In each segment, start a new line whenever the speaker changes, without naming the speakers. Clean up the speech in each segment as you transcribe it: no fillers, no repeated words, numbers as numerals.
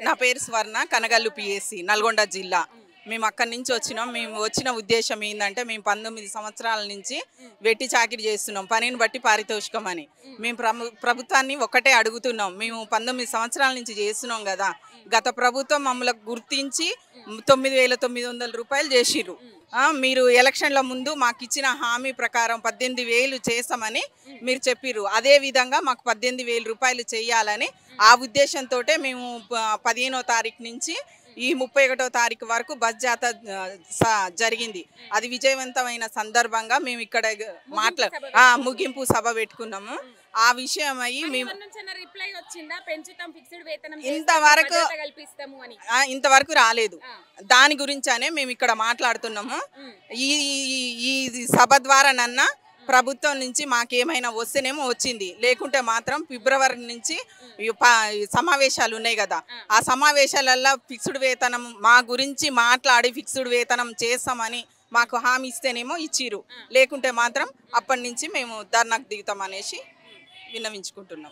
నా పేరు స్వర్ణ, కనగల్లు పిఎస్సి, నల్గొండ జిల్లా. మేము అక్కడి నుంచి వచ్చినాం. మేము వచ్చిన ఉద్దేశం ఏంటంటే మేము 19 సంవత్సరాల నుంచి వెట్టి చాకిరి చేస్తున్నాం, పనిని బట్టి పారితోషికం అని. మేము ప్రభుత్వాన్ని ఒక్కటే అడుగుతున్నాం. మేము 19 సంవత్సరాల నుంచి చేస్తున్నాం కదా, గత ప్రభుత్వం మమ్మల్ని గుర్తించి 9,900 రూపాయలు చేసిర్రు. మీరు ఎలక్షన్ల ముందు మాకు ఇచ్చిన హామీ ప్రకారం 18,000 చేస్తామని మీరు చెప్పిర్రు. అదేవిధంగా మాకు 18,000 రూపాయలు చేయాలని ఆ ఉద్దేశంతో మేము 15వ తారీఖు నుంచి ఈ 31వ తారీఖు వరకు బస్ జాతర జరిగింది. అది విజయవంతమైన సందర్భంగా మేము ఇక్కడ ముగింపు సభ పెట్టుకున్నాము. ఆ విషయం అయ్యి మేము ఇంతవరకు రాలేదు. దాని గురించనే మేము ఇక్కడ మాట్లాడుతున్నాము. ఈ సభ ద్వారా ప్రభుత్వం నుంచి మాకేమైనా వస్తేనేమో వచ్చింది, లేకుంటే మాత్రం ఫిబ్రవరి నుంచి సమావేశాలు ఉన్నాయి కదా, ఆ సమావేశాలలో ఫిక్స్డ్ వేతనం మా గురించి మాట్లాడి ఫిక్స్డ్ వేతనం చేస్తామని మాకు హామీ ఇస్తేనేమో ఇచ్చిరు, లేకుంటే మాత్రం అప్పటి నుంచి మేము ధర్నాకు దిగుతాం అనేసి విన్నవించుకుంటున్నాం.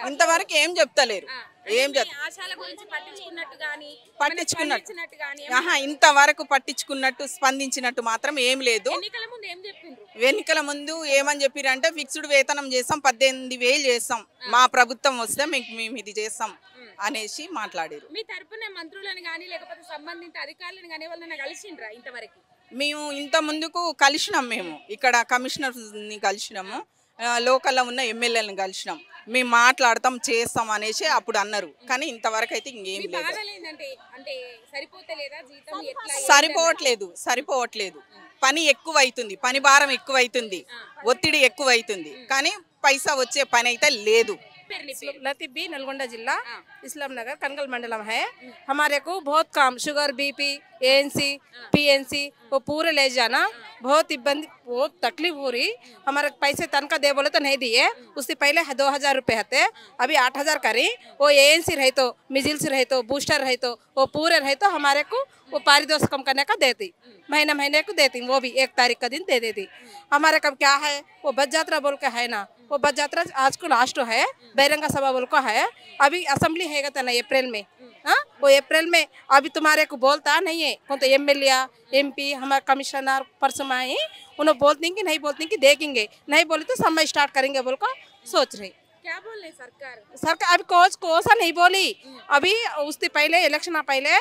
ఇంతవరకు ఏం చెప్తలేరు. ఇంతవరకు పట్టించుకున్నట్టు స్పందించినట్టు మాత్రం ఏం లేదు. ఎన్నికల ముందు ఏమని చెప్పారంటే ఫిక్స్డ్ వేతనం చేస్తాం, 18,000 చేస్తాం, మా ప్రభుత్వం వస్తే మేము ఇది చేస్తాం అనేసి మాట్లాడారు.
మీ తరపున మంత్రులను గాని లేకపోతే సంబంధిత అధికారులను గాని వాళ్ళని కలిసిండ్రా ఇంతవరకు?
మేము ఇంత ముందుకు కలిసినాం. మేము ఇక్కడ కమిషనర్ని కలిసినాము, లోకల్లో ఉన్న ఎమ్మెల్యేలను కలిసినాం. మేము మాట్లాడతాం చేస్తాం అనేసి అప్పుడు అన్నారు. కానీ ఇంతవరకు అయితే ఇంకేం లేదు. సరిపోవట్లేదు. పని ఎక్కువ అవుతుంది, పని భారం ఎక్కువ అవుతుంది, ఒత్తిడి ఎక్కువ అవుతుంది, కానీ పైసా వచ్చే పని అయితే లేదు.
लतीफ बी नलगोंडा जिला इस्लाम नगर कनगल मंडलम है। हमारे को बहुत काम शुगर बीपी एएनसी पीएनसी वो पूरे ले जाना बहुत बहुत तकलीफ हो रही। हमारे पैसे तनखा दे बोले तो नहीं दिए, उससे पहले 2,000 रुपये थे, अभी 8,000 करी। वो एएनसी रहे तो मिजिल्स रहे तो बूस्टर रहे तो वो पूरे रहे तो हमारे को वो पारितोषिकम करने का देती, महीने को देती, वो भी 1 तारीख का दिन दे देती। हमारे कब क्या है वो बस यात्रा बोल के है ना, वो बस यात्रा आज को लास्ट है, बहिरंगा सभा बोल को है, अभी असेंबली है ना अप्रैल में। हाँ वो अप्रैल में अभी तुम्हारे को बोलता नहीं है कौन तो एमएलए एमपी हमारे कमिश्नर परसों आए, उन्हें बोलते कि नहीं बोलते कि देखेंगे, नहीं बोले तो समय स्टार्ट करेंगे बोल को सोच रहे।
क्या बोल रहे सरकार?
अभी कोसा नहीं बोली, अभी उससे पहले इलेक्शन पहले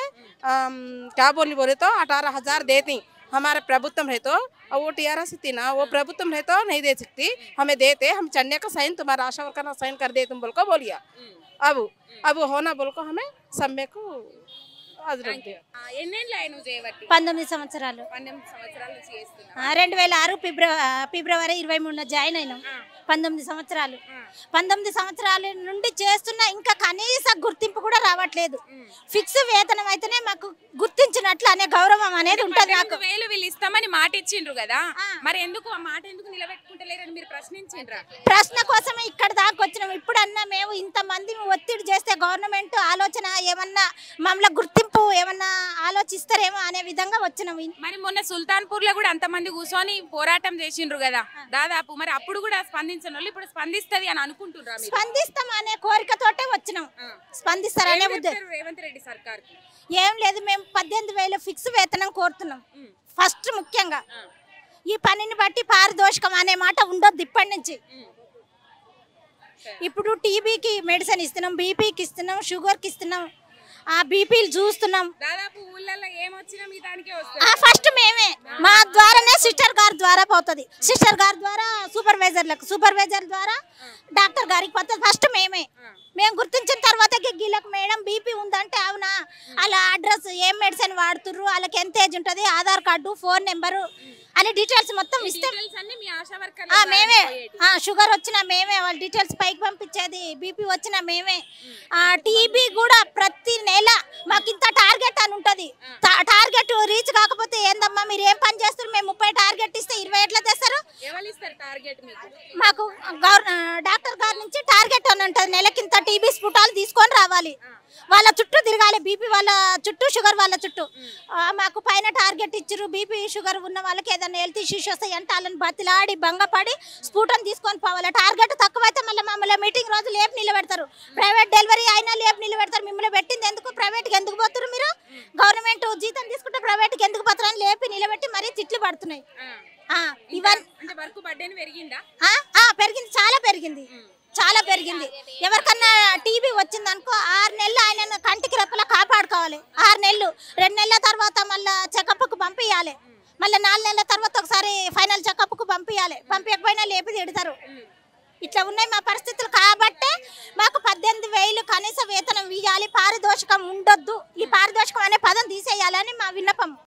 क्या बोले तो 18,000 देती। हमारे प्रभुत्व है तो वो टीआरएस थी ना, वो प्रभुत्व है तो नहीं दे सकती, हमें देते, हम चन्ने का साइन तुम्हारा आशा वर्कर का साइन कर दे तुम बोल को बोलिया। अब होना बोल को हमें समय को
19 సంవత్సరాలు 2006 ఫిబ్రవరి 23 జాయిన్ అయినాం. 19 సంవత్సరాలు 19 సంవత్సరాల నుండి చేస్తున్నా, ఇంకా కనీస గుర్తింపు కూడా రావట్లేదు. ఫిక్స్ వేతనం అయితేనే మాకు గుర్తించినట్లు అనే గౌరవం అనేది ఉంటుంది. నాకు
18,000 వీళ్ళు ఇస్తామని మాట ఇచ్చిండ్రు కదా, మరి ఎందుకు ఆ మాట ఎందుకు నిలబెట్టుకుంటలేరని మీరు ప్రశ్నించిండ్రా?
ప్రశ్న కోసమే ఇక్కడ దాకా వచ్చినాం. ఇప్పుడు అన్నా మేము ఇంతమంది ఒత్తిడి చేస్తే గవర్నమెంట్ ఆలోచన ఏమన్నా మమ్మల్ని గుర్తింపు ఏమన్నా ఆలోచిస్తారేమో అనే విధంగా వచ్చినాం.
మరి మొన్న సుల్తాన్పూర్ లో కూడా అంతమంది కూర్చొని పోరాటం చేసిండ్రు కదా దాదాపు, మరి అప్పుడు కూడా స్పందించిన వాళ్ళు ఇప్పుడు స్పందిస్తుంది అని అనుకుంటున్నారు?
స్పందిస్తాం అనే కోరికతోటే వచ్చినాం. స్పందిస్తారనే ఉద్దేశం
రేవంత్ రెడ్డి సర్కార్
ఏం లేదు. మేము 18,000 ఫిక్స్ వేతనం కోరుతున్నాం. ఫస్ట్ ముఖ్యంగా ఈ పనిని బట్టి పారితోషికం అనే మాట ఉండొద్దు ఇప్పటి నుంచి. ఇప్పుడు టీబీకి మెడిసిన్ ఇస్తున్నాం, బీపీకి ఇస్తున్నాం, షుగర్కి ఇస్తున్నాం, ఆ బీపీలు చూస్తున్నాం. ఫస్ట్ మేమే, మా ద్వారానే సిస్టర్ గారి ద్వారా పోతుంది, సిస్టర్ గారి ద్వారా సూపర్వైజర్లకు, సూపర్వైజర్ ద్వారా డాక్టర్ గారికి పోతుంది. ఫస్ట్ మేమే, మేము గుర్తించిన తర్వాత గీళ్ళకు మేడం బీపీ ఉందంటే అవునా, అలా అడ్రస్ ఏం మెడిసిన్ వాడుతుర్రు, వాళ్ళకి ఎంత ఏజ్ ఉంటుంది, ఆధార్ కార్డు, ఫోన్ నెంబరు అని డీటెయిల్స్ మొత్తం ఇస్తే మేమే. షుగర్ వచ్చినా మేమే, వాళ్ళ డీటెయిల్స్ పైకి పంపించేది, బీపీ వచ్చినా మేమే. టీబీ కూడా ప్రతి నెల మాకు ఇంత టార్గెట్ అని ఉంటుంది. టార్గెట్ రీచ్ కాకపోతే ఏందమ్మా మీరు ఏం పని చేస్తారు, మేము 30 టార్గెట్ ఇస్తే 20 ఎట్లా తెస్తారు? మాకు డాక్టర్ గారి నుంచి టార్గెట్ అని ఉంటుంది, నెలకింత టీబీ స్ఫుటాలు తీసుకొని రావాలి, వాళ్ళ చుట్టూ తిరగాలి, బీపీ వాళ్ళ చుట్టూ, షుగర్ వాళ్ళ చుట్టూ. మాకు పైన టార్గెట్ ఇచ్చారు, బీపీ షుగర్ ఉన్న వాళ్ళకి ఏదైనా హెల్త్ ఇష్యూస్ వస్తాయి అంటే వాళ్ళని బతిలాడి భంగపడి స్ఫూటం తీసుకొని పోవాలి. టార్గెట్ తక్కువైతే మళ్ళీ మమ్మల్ని మీటింగ్ రోజు లేపు నిలబెడతారు. ప్రైవేట్ డెలివరీ అయినా ఇవన్నీ
అంటే వర్క్ బర్త్డే పెరిగిందా?
పెరిగింది, చాలా పెరిగింది. ఎవరికన్నా టీబీ వచ్చిందనుకో 6 నెలలు ఆయన కంటికి రెప్పలా కాపాడుకోవాలి. 6 నెలలు, 2 నెలల తర్వాత మళ్ళీ చెకప్కు పంపించాలి. మళ్ళీ 4 నెలల తర్వాత ఒకసారి ఫైనల్ చెకప్కు పంపించాలి. పంపించకపోయినా లేపి తిడతారు. ఇట్లా ఉన్నాయి మా పరిస్థితులు. కాబట్టి మాకు 18,000 కనీస వేతనం ఇవ్వాలి, పారితోషికం ఉండొద్దు. ఈ పారితోషికం అనే పదం తీసేయాలని మా విన్నపం.